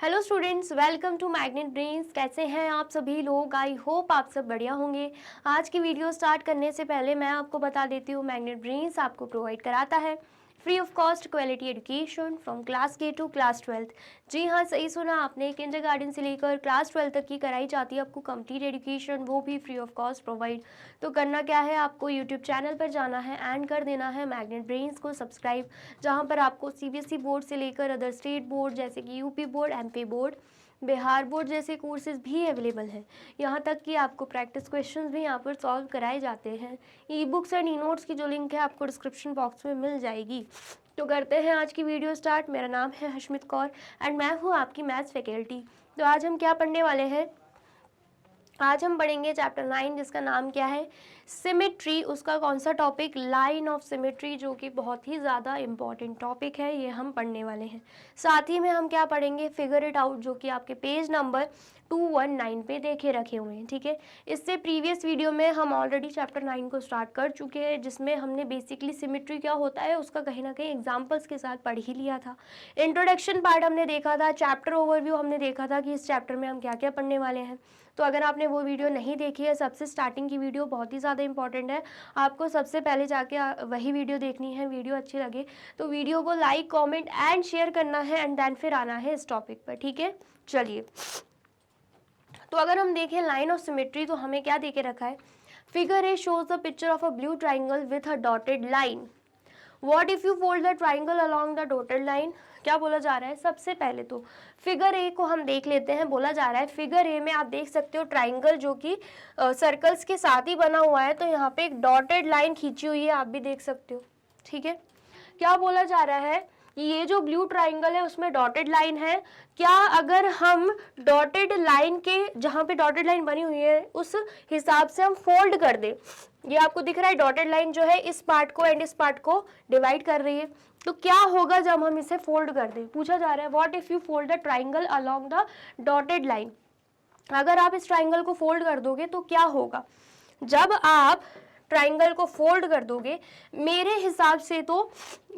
Hello students, welcome to Magnet Brains. कैसे हैं आप सभी लोग? आई होप आप सब बढ़िया होंगे। आज की वीडियो स्टार्ट करने से पहले मैं आपको बता देती हूँ, मैग्नेट ब्रेन्स आपको प्रोवाइड कराता है free of cost quality education from class के टू क्लास 12th। जी हाँ, सही सुना आपने, किंडरगार्टन से लेकर क्लास 12 तक की कराई जाती है आपको कंप्लीट एजुकेशन, वो भी फ्री ऑफ कॉस्ट प्रोवाइड। तो करना क्या है, आपको यूट्यूब चैनल पर जाना है एंड कर देना है मैग्नेट ब्रेन्स को सब्सक्राइब, जहाँ पर आपको सीबीएसई बोर्ड से लेकर अदर स्टेट बोर्ड जैसे कि UP board, MP board, Bihar board जैसे कोर्सेज भी अवेलेबल हैं। यहाँ तक कि आपको प्रैक्टिस क्वेश्चंस भी यहाँ पर सॉल्व कराए जाते हैं। E books and e notes की जो लिंक है आपको डिस्क्रिप्शन बॉक्स में मिल जाएगी। तो करते हैं आज की वीडियो स्टार्ट। मेरा नाम है हशमित कौर एंड मैं हूँ आपकी मैथ्स फैकल्टी। तो आज हम क्या पढ़ने वाले हैं? आज हम पढ़ेंगे चैप्टर 9 जिसका नाम क्या है, सिमेट्री। उसका कौन सा टॉपिक? लाइन ऑफ सिमेट्री, जो कि बहुत ही ज़्यादा इम्पॉर्टेंट टॉपिक है, ये हम पढ़ने वाले हैं। साथ ही में हम क्या पढ़ेंगे, फिगर इट आउट, जो कि आपके पेज नंबर 219 पे देखे रखे हुए हैं। ठीक है, इससे प्रीवियस वीडियो में हम ऑलरेडी चैप्टर 9 को स्टार्ट कर चुके हैं, जिसमें हमने बेसिकली सिमेट्री क्या होता है उसका कहीं ना कहीं एग्जाम्पल्स के साथ पढ़ ही लिया था। इंट्रोडक्शन पार्ट हमने देखा था, चैप्टर ओवरव्यू हमने देखा था कि इस चैप्टर में हम क्या क्या पढ़ने वाले हैं। तो अगर आपने वो वीडियो नहीं देखी है, सबसे स्टार्टिंग की वीडियो बहुत ही ज़्यादा इंपॉर्टेंट है, आपको सबसे पहले जाके वही वीडियो देखनी है। वीडियो अच्छी लगे तो वीडियो को लाइक, कमेंट एंड शेयर करना है एंड देन फिर आना है इस टॉपिक पर। ठीक है, चलिए। तो अगर हम देखें लाइन ऑफ सिमेट्री, तो हमें क्या देके रखा है, figure A shows the picture of a blue triangle with a dotted line. What if you fold the triangle along the dotted line? क्या बोला जा रहा है? सबसे पहले तो फिगर ए को हम देख लेते हैं। बोला जा रहा है फिगर ए में आप देख सकते हो ट्राइंगल जो कि सर्कल्स के साथ ही बना हुआ है, तो यहाँ पे एक डॉटेड लाइन खींची हुई है, आप भी देख सकते हो। ठीक है, क्या बोला जा रहा है, ये जो ब्लू ट्राइंगल है उसमें डॉटेड लाइन है। क्या अगर हम डॉटेड लाइन के, जहाँ पे डॉटेड लाइन बनी हुई है उस हिसाब से हम फोल्ड कर दें, ये आपको दिख रहा है डॉटेड लाइन जो है इस पार्ट को एंड इस पार्ट को डिवाइड कर रही है, तो क्या होगा जब हम इसे फोल्ड कर दें? पूछा जा रहा है what if you fold the triangle along the dotted line. अगर आप इस ट्राइंगल को फोल्ड कर दोगे तो क्या होगा? जब आप ट्राइंगल को फोल्ड कर दोगे, मेरे हिसाब से तो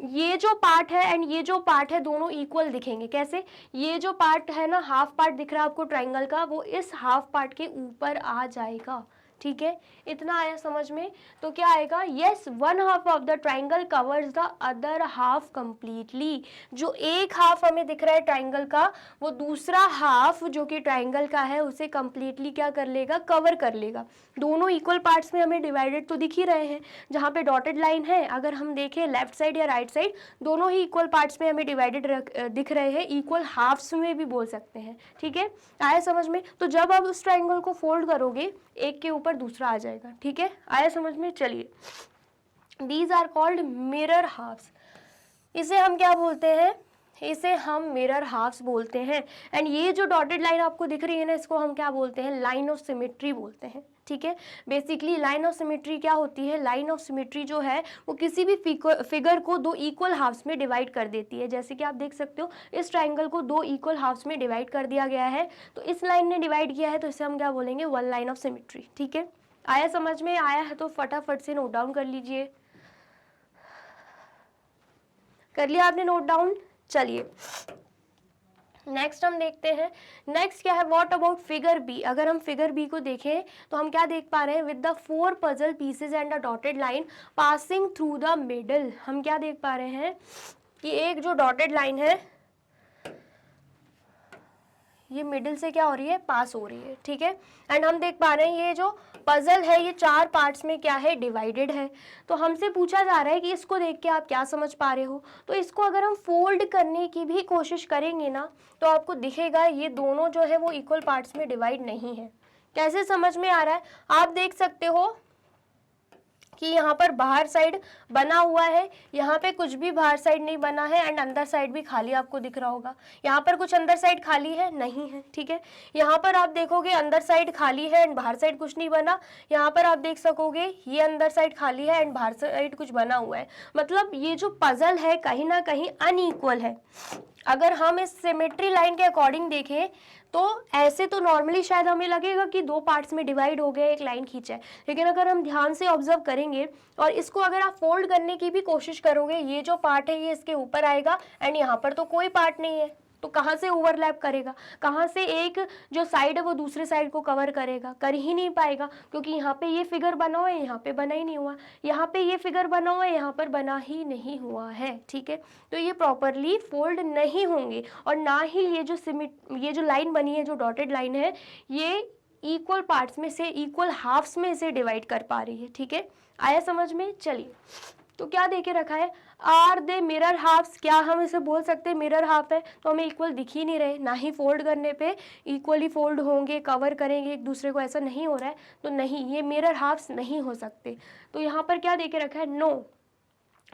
ये जो पार्ट है एंड ये जो पार्ट है दोनों इक्वल दिखेंगे। कैसे? ये जो पार्ट है ना, हाफ पार्ट दिख रहा है आपको ट्राइंगल का, वो इस हाफ पार्ट के ऊपर आ जाएगा। ठीक है, इतना आया समझ में? तो क्या आएगा, yes, one half of the triangle covers the other half completely. जो एक हाफ हमें दिख रहा है ट्राइंगल का, वो दूसरा हाफ जो कि ट्राइंगल का है उसे कंप्लीटली क्या कर लेगा, कवर कर लेगा। दोनों इक्वल पार्ट्स में हमें डिवाइडेड तो दिख ही रहे हैं। जहाँ पे डॉटेड लाइन है, अगर हम देखें लेफ्ट साइड या राइट साइड, दोनों ही इक्वल पार्ट्स में हमें डिवाइडेड दिख रहे हैं, इक्वल हाफ्स में भी बोल सकते हैं। ठीक है, आया समझ में? तो जब आप उस ट्राइंगल को फोल्ड करोगे, एक के ऊपर दूसरा आ जाएगा। ठीक है, आया समझ में? चलिए, these are called mirror halves. इसे हम क्या बोलते हैं? इसे हम मिरर हाफ्स बोलते हैं। एंड ये जो डॉटेड लाइन आपको दिख रही है ना, इसको हम क्या बोलते हैं? लाइन ऑफ सिमेट्री बोलते हैं। ठीक है, बेसिकली लाइन ऑफ सिमेट्री क्या होती है? लाइन ऑफ सिमेट्री जो है वो किसी भी फिगर को दो इक्वल हाफ्स में डिवाइड कर देती है। जैसे कि आप देख सकते हो, इस ट्राइंगल को दो इक्वल हाफ्स में डिवाइड कर दिया गया है, तो इस लाइन ने डिवाइड किया है, तो इसे हम क्या बोलेंगे? One line of symmetry. ठीक है, आया समझ में? आया है तो फटाफट से नोट डाउन कर लीजिए। कर लिया आपने नोट डाउन? चलिए, नेक्स्ट हम देखते हैं। नेक्स्ट क्या है, व्हाट अबाउट फिगर बी? अगर हम फिगर बी को देखें तो हम क्या देख पा रहे हैं, with the 4 puzzle pieces and a dotted line passing through the middle. हम क्या देख पा रहे हैं कि एक जो डॉटेड लाइन है ये मिडिल से क्या हो रही है, पास हो रही है। ठीक है, एंड हम देख पा रहे हैं ये जो पजल है ये 4 पार्ट्स में क्या है, डिवाइडेड है। तो हमसे पूछा जा रहा है कि इसको देख के आप क्या समझ पा रहे हो? तो इसको अगर हम फोल्ड करने की भी कोशिश करेंगे ना, तो आपको दिखेगा ये दोनों जो है वो इक्वल पार्ट्स में डिवाइड नहीं है। कैसे समझ में आ रहा है? आप देख सकते हो कि यहाँ पर बाहर साइड बना हुआ है, यहाँ पे कुछ भी बाहर साइड नहीं बना है एंड अंदर साइड भी खाली आपको दिख रहा होगा। यहाँ पर कुछ अंदर साइड खाली है? नहीं है। ठीक है, यहाँ पर आप देखोगे अंदर साइड खाली है एंड बाहर साइड कुछ नहीं बना। यहाँ पर आप देख सकोगे ये अंदर साइड खाली है एंड बाहर साइड कुछ बना हुआ है। मतलब ये जो पजल है कहीं ना कहीं अनइक्वल है। अगर हम इस सिमेट्री लाइन के अकॉर्डिंग देखें तो ऐसे तो नॉर्मली शायद हमें लगेगा कि 2 पार्ट्स में डिवाइड हो गया, एक लाइन खींचा है, लेकिन अगर हम ध्यान से ऑब्जर्व करेंगे और इसको अगर आप फोल्ड करने की भी कोशिश करोगे, ये जो पार्ट है ये इसके ऊपर आएगा एंड यहाँ पर तो कोई पार्ट नहीं है, तो कहाँ से ओवरलैप करेगा, कहाँ से एक जो साइड है वो दूसरे साइड को कवर करेगा, कर ही नहीं पाएगा, क्योंकि यहाँ पे ये फिगर बना हुआ है, यहाँ पे बना ही नहीं हुआ, यहाँ पे ये फिगर बना हुआ है, यहाँ पर बना ही नहीं हुआ है, ठीक है। तो ये प्रॉपरली फोल्ड नहीं होंगे, और ना ही ये जो लाइन बनी है, जो डॉटेड लाइन है, ये इक्वल पार्ट्स में से, इक्वल हाफ्स में इसे डिवाइड कर पा रही है, ठीक है। आया समझ में? चलिए, तो क्या देके रखा है, आर दे मिरर हाफ्स, क्या हम इसे बोल सकते हैं मिरर हाफ है? तो हमें इक्वल दिख ही नहीं रहे, ना ही फोल्ड करने पे इक्वली फोल्ड होंगे, कवर करेंगे एक दूसरे को, ऐसा नहीं हो रहा है, तो नहीं, ये मिरर हाफ्स नहीं हो सकते। तो यहाँ पर क्या देके रखा है, no,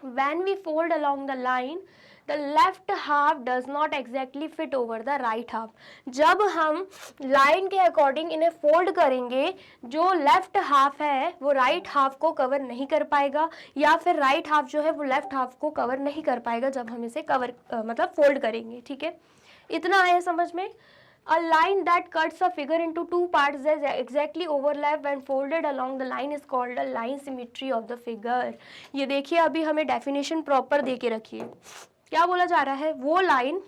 when we fold along the line the left half does not exactly fit over the right half। जब हम लाइन के अकॉर्डिंग इन्हें फोल्ड करेंगे, जो लेफ्ट हाफ है वो राइट हाफ को कवर नहीं कर पाएगा, या फिर राइट हाफ जो है वो लेफ्ट हाफ को कवर नहीं कर पाएगा जब हम इसे मतलब फोल्ड करेंगे, ठीक है। इतना आया समझ में? A line that cuts a figure into two parts that exactly overlap when folded along the line is called a line symmetry of the figure। ये देखिए, अभी हमें डेफिनेशन प्रॉपर दे के रखिए। क्या बोला जा रहा है, वो लाइन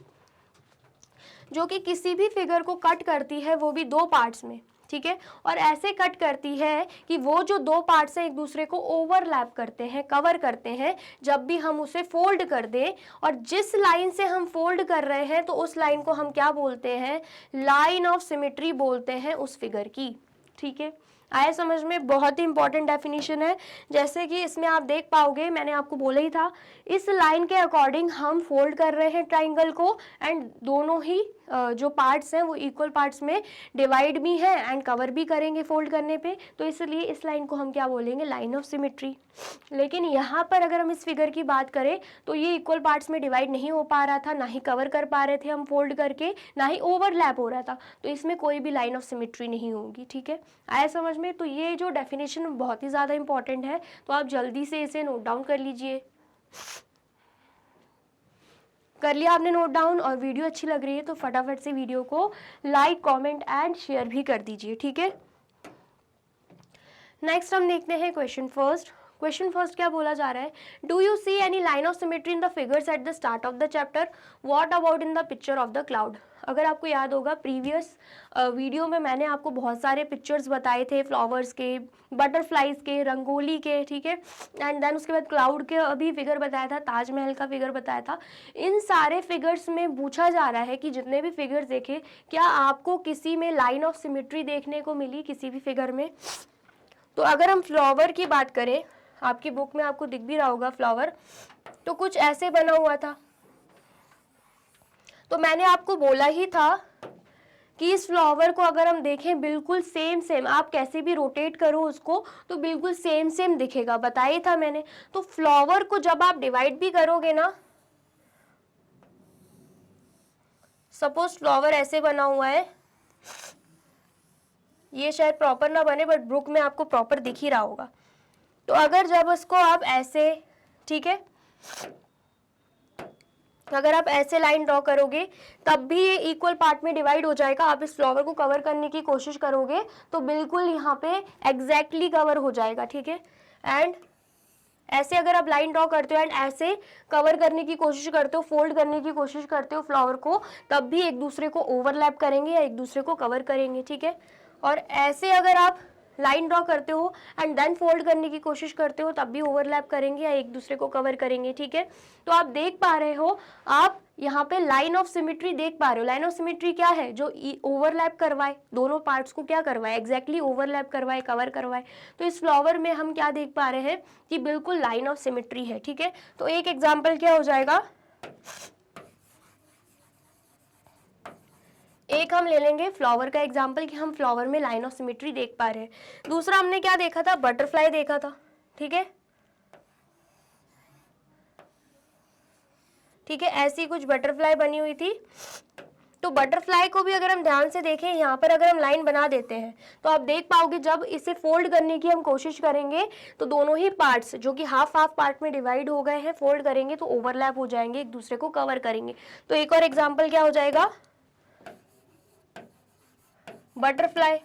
जो कि किसी भी फिगर को कट करती है, वो भी दो पार्ट्स में, ठीक है, और ऐसे कट करती है कि वो जो दो पार्ट्स हैं एक दूसरे को ओवरलैप करते हैं, कवर करते हैं जब भी हम उसे फोल्ड कर दें, और जिस लाइन से हम फोल्ड कर रहे हैं तो उस लाइन को हम क्या बोलते हैं, लाइन ऑफ सिमेट्री बोलते हैं उस फिगर की, ठीक है। आया समझ में? बहुत ही इंपॉर्टेंट डेफिनेशन है। जैसे कि इसमें आप देख पाओगे, मैंने आपको बोला ही था, इस लाइन के अकॉर्डिंग हम फोल्ड कर रहे हैं ट्राइंगल को, एंड दोनों ही जो पार्ट्स हैं वो इक्वल पार्ट्स में डिवाइड भी हैं एंड कवर भी करेंगे फोल्ड करने पे, तो इसलिए इस लाइन को हम क्या बोलेंगे, लाइन ऑफ सिमेट्री। लेकिन यहाँ पर अगर हम इस फिगर की बात करें तो ये इक्वल पार्ट्स में डिवाइड नहीं हो पा रहा था, ना ही कवर कर पा रहे थे हम फोल्ड करके, ना ही ओवरलैप हो रहा था, तो इसमें कोई भी लाइन ऑफ सिमेट्री नहीं होगी, ठीक है। आया समझ में? तो ये जो डेफिनेशन बहुत ही ज़्यादा इंपॉर्टेंट है, तो आप जल्दी से इसे नोट डाउन कर लीजिए। कर लिया आपने नोट डाउन? और वीडियो अच्छी लग रही है तो फटाफट से वीडियो को लाइक, कमेंट एंड शेयर भी कर दीजिए, ठीक है। नेक्स्ट हम देखते हैं क्वेश्चन फर्स्ट। क्वेश्चन फर्स्ट क्या बोला जा रहा है, do you see any line of symmetry in the figures at the start of the chapter, what about in the picture of the cloud. अगर आपको याद होगा, प्रीवियस वीडियो में मैंने आपको बहुत सारे पिक्चर्स बताए थे, फ्लावर्स के, बटरफ्लाइज के, रंगोली के, ठीक है, एंड देन उसके बाद क्लाउड के अभी फिगर बताया था, ताजमहल का फिगर बताया था। इन सारे फिगर्स में पूछा जा रहा है कि जितने भी फिगर्स देखे, क्या आपको किसी में लाइन ऑफ सिमेट्री देखने को मिली, किसी भी फिगर में। तो अगर हम फ्लावर की बात करें, आपकी बुक में आपको दिख भी रहा होगा फ्लावर, तो कुछ ऐसे बना हुआ था। तो मैंने आपको बोला ही था कि इस फ्लावर को अगर हम देखें, बिल्कुल सेम आप कैसे भी रोटेट करो उसको तो बिल्कुल सेम दिखेगा, बताया था मैंने। तो फ्लावर को जब आप डिवाइड भी करोगे ना, सपोज फ्लावर ऐसे बना हुआ है, ये शायद प्रॉपर ना बने बट बुक में आपको प्रॉपर दिख ही रहा होगा। तो अगर जब उसको आप ऐसे, ठीक है, अगर आप ऐसे लाइन ड्रॉ करोगे तब भी ये इक्वल पार्ट में डिवाइड हो जाएगा। आप इस फ्लावर को कवर करने की कोशिश करोगे तो बिल्कुल यहाँ पे एग्जैक्टली कवर हो जाएगा, ठीक है। एंड ऐसे अगर आप लाइन ड्रॉ करते हो एंड ऐसे कवर करने की कोशिश करते हो, फोल्ड करने की कोशिश करते हो फ्लावर को, तब भी एक दूसरे को ओवरलैप करेंगे या एक दूसरे को कवर करेंगे, ठीक है। और ऐसे अगर आप लाइन ड्रॉ करते हो एंड देन फोल्ड करने की कोशिश करते हो तब भी ओवरलैप करेंगे या एक दूसरे को कवर करेंगे, ठीक है। तो आप देख पा रहे हो, आप यहाँ पे लाइन ऑफ सिमेट्री देख पा रहे हो। लाइन ऑफ सिमेट्री क्या है, जो ओवरलैप करवाए, दोनों पार्ट्स को क्या करवाए, एग्जैक्टली ओवरलैप करवाए, कवर करवाए। तो इस फ्लावर में हम क्या देख पा रहे हैं कि बिल्कुल लाइन ऑफ सिमेट्री है, ठीक है। तो एक एग्जाम्पल क्या हो जाएगा, एक हम ले लेंगे फ्लावर का एग्जाम्पल कि हम फ्लावर में लाइन ऑफ सिमेट्री देख पा रहे हैं। दूसरा हमने क्या देखा था, बटरफ्लाई देखा था, ठीक है, ठीक है, ऐसी कुछ बटरफ्लाई बनी हुई थी। तो बटरफ्लाई को भी अगर हम ध्यान से देखें, यहाँ पर अगर हम लाइन बना देते हैं तो आप देख पाओगे जब इसे फोल्ड करने की हम कोशिश करेंगे तो दोनों ही पार्ट्स जो कि हाफ पार्ट में डिवाइड हो गए हैं, फोल्ड करेंगे तो ओवरलैप हो जाएंगे, एक दूसरे को कवर करेंगे। तो एक और एग्जाम्पल क्या हो जाएगा, बटरफ्लाई।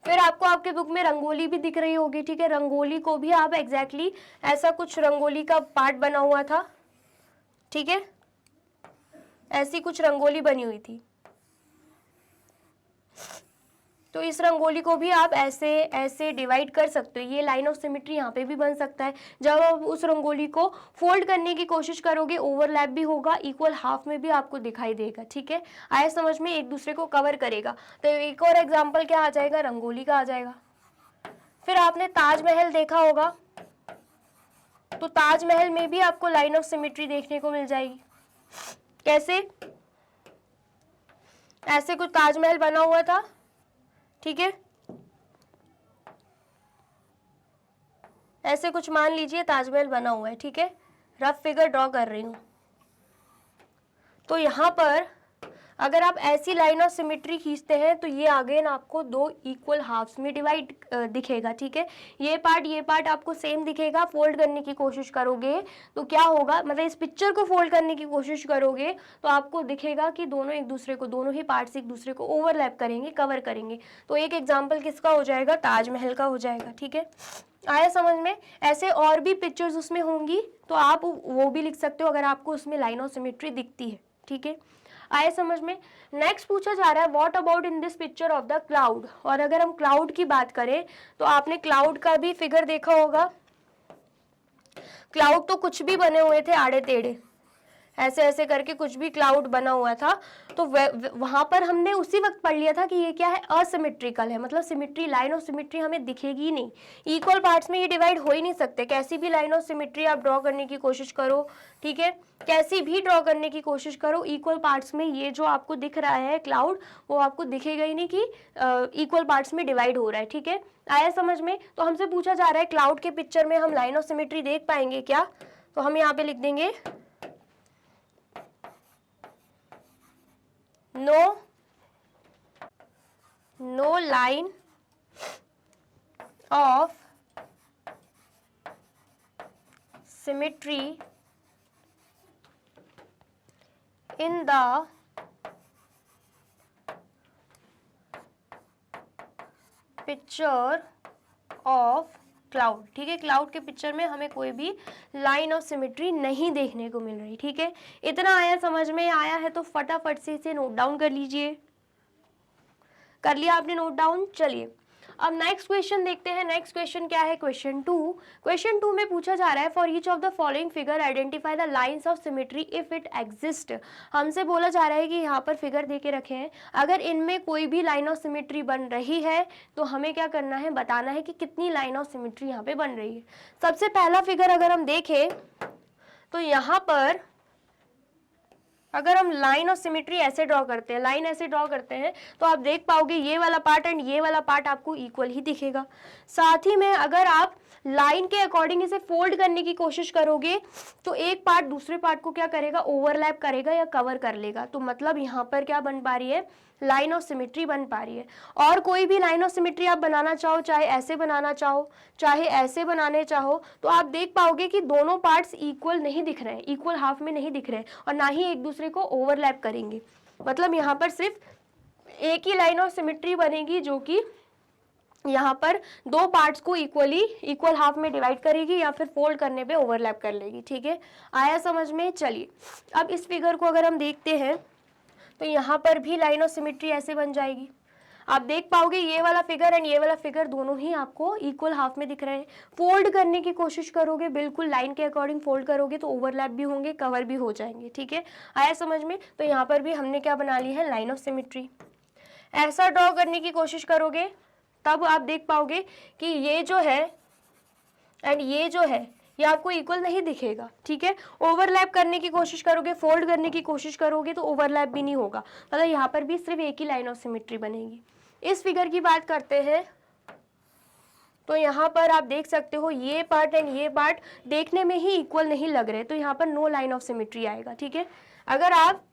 फिर आपको आपके बुक में रंगोली भी दिख रही होगी, ठीक है। रंगोली को भी आप एग्जैक्टली ऐसा कुछ रंगोली का पार्ट बना हुआ था, ठीक है। ऐसी कुछ रंगोली बनी हुई थी, तो इस रंगोली को भी आप ऐसे ऐसे डिवाइड कर सकते हो। ये लाइन ऑफ सिमेट्री यहाँ पे भी बन सकता है। जब आप उस रंगोली को फोल्ड करने की कोशिश करोगे, ओवरलैप भी होगा, इक्वल हाफ में भी आपको दिखाई देगा। ठीक है, आए समझ में, एक दूसरे को कवर करेगा। तो एक और एग्जाम्पल क्या आ जाएगा, रंगोली का आ जाएगा। फिर आपने ताजमहल देखा होगा, तो ताजमहल में भी आपको लाइन ऑफ सिमेट्री देखने को मिल जाएगी। कैसे, ऐसे कुछ ताजमहल बना हुआ था, ठीक है, ऐसे कुछ मान लीजिए ताजमहल बना हुआ है, ठीक है, रफ फिगर ड्रॉ कर रही हूं। तो यहां पर अगर आप ऐसी लाइन ऑफ सिमेट्री खींचते हैं तो ये अगेन आपको दो इक्वल हाफ्स में डिवाइड दिखेगा। ठीक है, ये पार्ट आपको सेम दिखेगा। फोल्ड करने की कोशिश करोगे तो क्या होगा, मतलब इस पिक्चर को फोल्ड करने की कोशिश करोगे तो आपको दिखेगा कि दोनों एक दूसरे को, दोनों ही पार्ट्स एक दूसरे को ओवरलैप करेंगे, कवर करेंगे। तो एक एग्जाम्पल किसका हो जाएगा, ताजमहल का हो जाएगा। ठीक है, आया समझ में। ऐसे और भी पिक्चर्स उसमें होंगी तो आप वो भी लिख सकते हो अगर आपको उसमें लाइन ऑफ सिमेट्री दिखती है। ठीक है, आए समझ में। नेक्स्ट पूछा जा रहा है what about in this picture of the cloud. और अगर हम क्लाउड की बात करें तो आपने क्लाउड का भी फिगर देखा होगा। क्लाउड तो कुछ भी बने हुए थे आड़े टेढ़े, ऐसे ऐसे करके कुछ भी क्लाउड बना हुआ था। तो वहां पर हमने उसी वक्त पढ़ लिया था कि ये क्या है, असिमेट्रिकल है, मतलब सिमेट्री, लाइन ऑफ सिमेट्री हमें दिखेगी ही नहीं। इक्वल पार्ट्स में ये डिवाइड हो ही नहीं सकते। कैसी भी लाइन ऑफ सिमेट्री आप ड्रॉ करने की कोशिश करो, ठीक है, कैसी भी ड्रॉ करने की कोशिश करो, इक्वल पार्ट्स में ये जो आपको दिख रहा है क्लाउड, वो आपको दिखेगा ही नहीं कि इक्वल पार्ट्स में डिवाइड हो रहा है। ठीक है, आया समझ में। तो हमसे पूछा जा रहा है क्लाउड के पिक्चर में हम लाइन ऑफ सिमेट्री देख पाएंगे क्या, तो हम यहाँ पे लिख देंगे no line of symmetry in the picture of cloud. ठीक है, क्लाउड के पिक्चर में हमें कोई भी लाइन ऑफ सिमेट्री नहीं देखने को मिल रही। ठीक है, इतना आया समझ में आया है तो फटाफट से इसे नोट डाउन कर लीजिए। कर लिया आपने नोट डाउन। चलिए अब नेक्स्ट क्वेश्चन देखते हैं। नेक्स्ट क्वेश्चन क्या है, क्वेश्चन 2। क्वेश्चन 2 में पूछा जा रहा है for each of the following figure identify the lines of symmetry if it exist. हमसे बोला जा रहा है कि यहाँ पर फिगर दे के रखे हैं, अगर इनमें कोई भी लाइन ऑफ सिमेट्री बन रही है तो हमें क्या करना है, बताना है कि कितनी लाइन ऑफ सिमेट्री यहाँ पे बन रही है। सबसे पहला फिगर अगर हम देखें तो यहाँ पर अगर हम लाइन ऑफ सिमेट्री ऐसे ड्रॉ करते हैं, लाइन ऐसे ड्रॉ करते हैं तो आप देख पाओगे ये वाला पार्ट एंड ये वाला पार्ट आपको इक्वल ही दिखेगा। साथ ही में अगर आप लाइन के अकॉर्डिंग इसे फोल्ड करने की कोशिश करोगे तो एक पार्ट दूसरे पार्ट को क्या करेगा, ओवरलैप करेगा या कवर कर लेगा। तो मतलब यहाँ पर क्या बन पा रही है, लाइन ऑफ सिमेट्री बन पा रही है। और कोई भी लाइन ऑफ सिमेट्री आप बनाना चाहो, चाहे ऐसे बनाना चाहो, चाहे ऐसे बनाने चाहो, तो आप देख पाओगे कि दोनों पार्ट्स इक्वल नहीं दिख रहे हैं, इक्वल हाफ में नहीं दिख रहे हैं और ना ही एक दूसरे को ओवरलैप करेंगे। मतलब यहाँ पर सिर्फ एक ही लाइन ऑफ सिमेट्री बनेगी जो कि यहाँ पर दो पार्ट्स को इक्वल हाफ में डिवाइड करेगी या फिर फोल्ड करने पे ओवरलैप कर लेगी। ठीक है, आया समझ में। चलिए अब इस फिगर को अगर हम देखते हैं तो यहाँ पर भी लाइन ऑफ सिमेट्री ऐसे बन जाएगी। आप देख पाओगे ये वाला फिगर एंड ये वाला फिगर दोनों ही आपको इक्वल हाफ में दिख रहे हैं। फोल्ड करने की कोशिश करोगे, बिल्कुल लाइन के अकॉर्डिंग फोल्ड करोगे तो ओवरलैप भी होंगे, कवर भी हो जाएंगे। ठीक है, आया समझ में। तो यहाँ पर भी हमने क्या बना ली है, लाइन ऑफ सिमेट्री। ऐसा ड्रॉ करने की कोशिश करोगे तब आप देख पाओगे कि ये जो है एंड ये जो है ये आपको इक्वल नहीं दिखेगा। ठीक है, ओवरलैप करने की कोशिश करोगे, फोल्ड करने की कोशिश करोगे तो ओवरलैप भी नहीं होगा, मतलब यहाँ पर भी सिर्फ एक ही लाइन ऑफ सिमेट्री बनेगी। इस फिगर की बात करते हैं तो यहाँ पर आप देख सकते हो ये पार्ट एंड ये पार्ट देखने में ही इक्वल नहीं लग रहे, तो यहाँ पर नो लाइन ऑफ सिमेट्री आएगा। ठीक है, अगर आप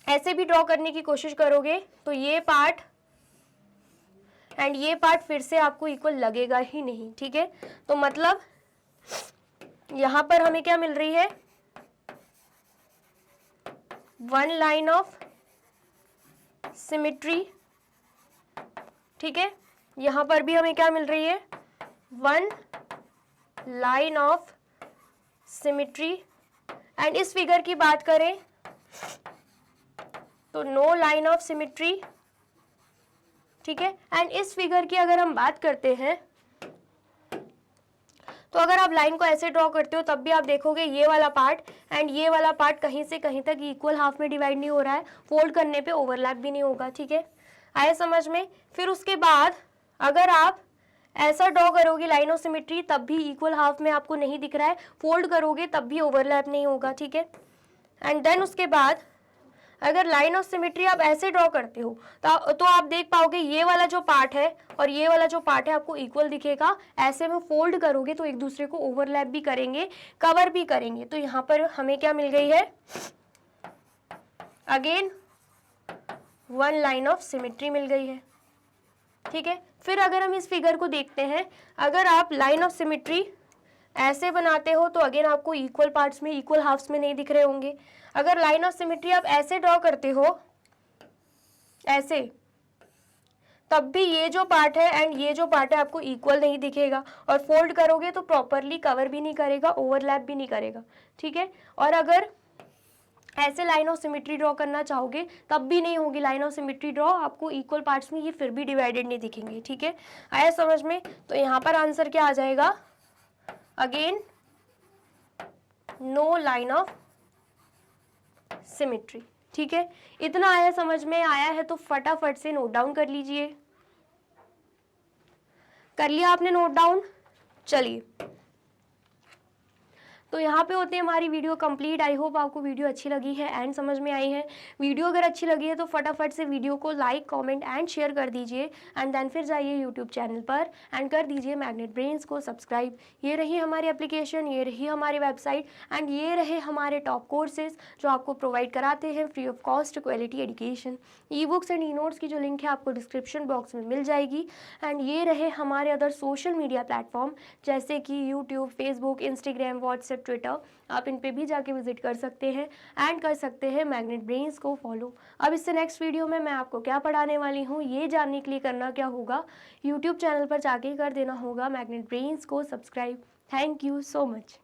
ऐसे भी ड्रॉ करने की कोशिश करोगे तो ये पार्ट एंड ये पार्ट फिर से आपको इक्वल लगेगा ही नहीं। ठीक है, तो मतलब यहां पर हमें क्या मिल रही है, वन लाइन ऑफ सिमेट्री। ठीक है, यहां पर भी हमें क्या मिल रही है, one line of symmetry. And इस फिगर की बात करें तो नो लाइन ऑफ सिमेट्री, ठीक है। एंड इस फिगर की अगर हम बात करते हैं तो अगर आप लाइन को ऐसे ड्रॉ करते हो तब भी आप देखोगे ये वाला पार्ट एंड ये वाला पार्ट कहीं से कहीं तक इक्वल हाफ में डिवाइड नहीं हो रहा है, फोल्ड करने पे ओवरलैप भी नहीं होगा, ठीक है। आया समझ में। फिर उसके बाद अगर आप ऐसा ड्रॉ करोगे लाइन ऑफ सिमेट्री तब भी इक्वल हाफ में आपको नहीं दिख रहा है, फोल्ड करोगे तब भी ओवरलैप नहीं होगा, ठीक है। एंड देन उसके बाद अगर लाइन ऑफ सिमेट्री आप ऐसे ड्रॉ करते हो तो आप देख पाओगे ये वाला जो पार्ट है और ये वाला जो पार्ट है आपको इक्वल दिखेगा। ऐसे में फोल्ड करोगे तो एक दूसरे को ओवरलैप भी करेंगे, कवर भी करेंगे। तो यहाँ पर हमें क्या मिल गई है, again one line of symmetry मिल गई है, ठीक है। फिर अगर हम इस फिगर को देखते हैं, अगर आप लाइन ऑफ सिमेट्री ऐसे बनाते हो तो अगेन आपको इक्वल पार्ट्स में, इक्वल हाफ्स में नहीं दिख रहे होंगे। अगर लाइन ऑफ सिमेट्री आप ऐसे ड्रॉ करते हो ऐसे, तब भी ये जो पार्ट है एंड ये जो पार्ट है आपको इक्वल नहीं दिखेगा, और फोल्ड करोगे तो प्रॉपरली कवर भी नहीं करेगा, ओवरलैप भी नहीं करेगा, ठीक है। और अगर ऐसे लाइन ऑफ सिमेट्री ड्रॉ करना चाहोगे तब भी नहीं होगी लाइन ऑफ सिमेट्री ड्रॉ, आपको इक्वल पार्ट्स में ये फिर भी डिवाइडेड नहीं दिखेंगे, ठीक है। आया समझ में। तो यहाँ पर आंसर क्या आ जाएगा, again no line of symmetry, ठीक है। इतना आया समझ में। आया है तो फटाफट से नोट डाउन कर लीजिए। कर लिया आपने नोट डाउन? चलिए, तो यहाँ पे होती है हमारी वीडियो कंप्लीट। आई होप आपको वीडियो अच्छी लगी है एंड समझ में आई है। वीडियो अगर अच्छी लगी है तो फटाफट से वीडियो को लाइक, कमेंट एंड शेयर कर दीजिए एंड देन फिर जाइए यूट्यूब चैनल पर एंड कर दीजिए मैग्नेट ब्रेन्स को सब्सक्राइब। ये रही हमारी एप्लीकेशन, ये रही हमारी वेबसाइट एंड ये रहे हमारे टॉप कोर्सेज जो आपको प्रोवाइड कराते हैं free of cost quality education. E books and e notes की जो लिंक है आपको डिस्क्रिप्शन बॉक्स में मिल जाएगी। एंड ये रहे हमारे अदर सोशल मीडिया प्लेटफॉर्म जैसे कि YouTube, Facebook, Instagram, WhatsApp, Twitter. आप इन पे भी जाके विजिट कर सकते हैं एंड कर सकते हैं मैग्नेट ब्रेन्स को फॉलो। अब इससे नेक्स्ट वीडियो में मैं आपको क्या पढ़ाने वाली हूँ ये जानने के लिए करना क्या होगा, यूट्यूब चैनल पर जाके कर देना होगा मैग्नेट ब्रेन्स को subscribe. Thank you so much.